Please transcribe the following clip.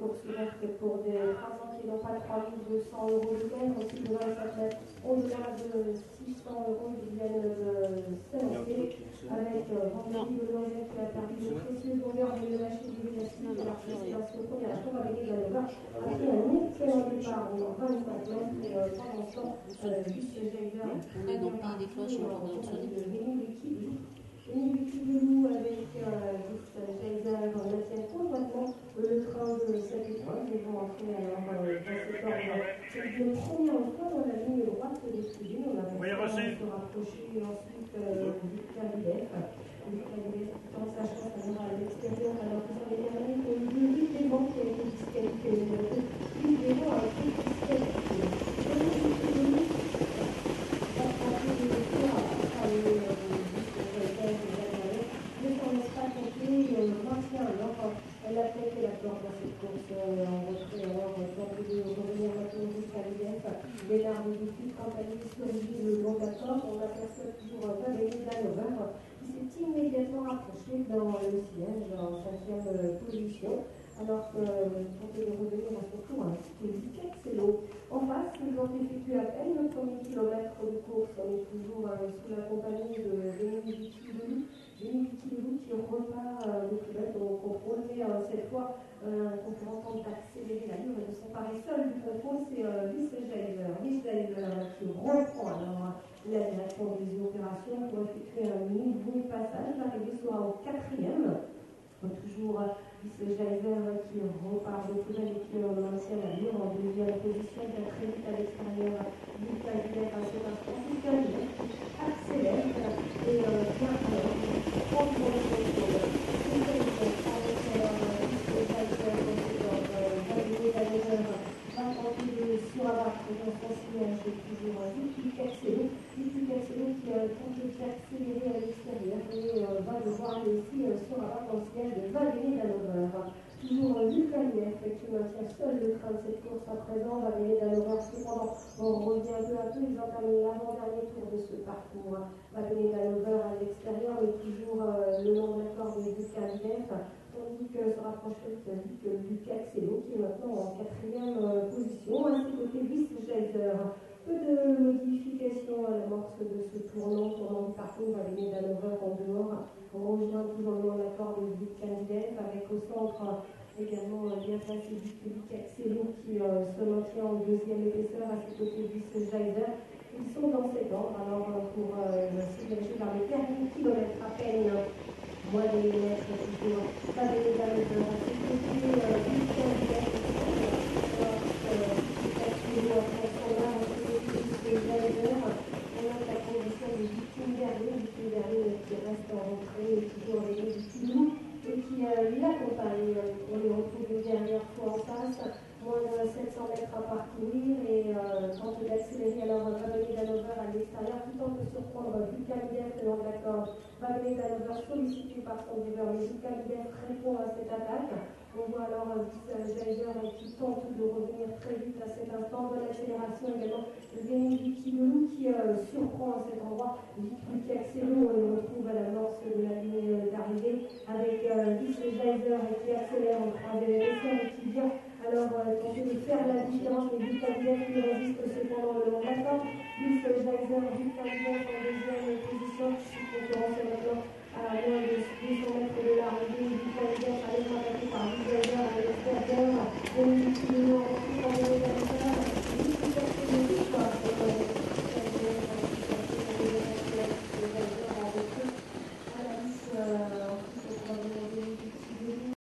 course ouverte pour des 3 ans qui n'ont pas 3200 euros de gain, aussi de 27 mètres au-delà de 600 euros qui viennent de s'élancer, avec Vendredi de Loisel qui a perdu de précieuses longueurs de lâcher du classique et la précision première tour avec les Gallover après un excellent départ en 25 mètres et pendant ce temps, Vice Geyser on est donc pas des cloches, on est sur des Loup avec Vice Geyser dans la 9e course. Maintenant, le train de 7 étoiles, ils vont entrer alors dans cet ordre. C'est une première fois dans la ligne droite des tribunes. On a réussi à se rapprocher ensuite du Calidef. Le Calidef qui tente sa chance à l'extérieur alors que ça avait terminé pour le but des vents qui a été disqualifié. Le but des vents a été disqualifié. Elle a fait la corde dans cette course en retrait, alors tente de revenir maintenant jusqu'à l'IDF. Bénard de Dupuis, quant à lui, survit le long d'accord. On aperçoit toujours Valérie Danover qui s'est immédiatement rapproché dans le siège en 5e position. Alors que tenter de revenir à son tour ainsi que Ducaxello. En face, nous avons effectué à peine le premier kilomètre de course. On est toujours sous la compagnie de Denis Vittilou qui repart de plus belle au contrôle, mais cette fois, un concurrent tente d'accélérer l'allure et de s'emparer seul du contrôle, c'est Vice Geyser. Vice Geyser qui reprend alors la direction des opérations pour effectuer un nouveau passage. L'arrivée sera au 4e. Toujours Vice Geyser qui repart de plus belle et qui maintient l'allure en 2e position, bien très vite à l'extérieur du Calidef à cet instant. Du Calidef accélère et bien alors, prend pour le contrôle. C'est Calidef avec Vice Geyser va tenter de surabattre dans son sillage toujours Ducaxello qui tente d'accélérer à l'extérieur et va devoir aller aussi surabattre dans le sillage de Valérie Danover. Toujours Lucalieff qui maintient seul le train de cette course à présent. Valérie Danover, cependant, on revient peu à peu. Ils ont terminé l'avant-dernier tour de ce parcours. Valérie Danover à l'extérieur, mais toujours le long de la corde de Lucalieff. Tandis que se rapproche vite que Ducaxello qui est maintenant en 4e position. À ses côtés, Vice Geyser. Peu de modifications à l'amorce de ce tournant du parcours. Valérie Danover en dehors. On rejoint toujours le long de la corde de Ducaxello avec au centre également bien placé Ducaxello qui se maintient en 2e épaisseur à ses côtés Vice Geyser. Ils sont dans cet ordre alors pour se diriger vers le dernier kilomètre à peine. Moins de millimètres toujours. Valérie Danover à ses côtés Vice Geyser. Ducaxello à son large à ses côtés Vice Geyser. On a la condition de Victime Berlin qui reste en rentrée et toujours avec les Victime et qui l'accompagne. On les retrouve une dernière fois en face, moins de 700 mètres à parcourir et tente d'accélérer alors Valérie Danover à l'extérieur, tout en peut surprendre Ducaxello le long de la corde. Valérie Danover sollicité par son driver, mais Ducaxello répond à cette attaque. On voit alors Vice Geyser qui tente de revenir très vite à cet instant. Bonne accélération également de Denis Vittilou qui surprend à cet endroit. Ducaxello, on le retrouve à l'amorce de la ligne d'arrivée avec Vice Geyser qui accélère en 3e épaisseur et qui vient alors tenter de faire la différence. Mais Ducaxello qui résiste cependant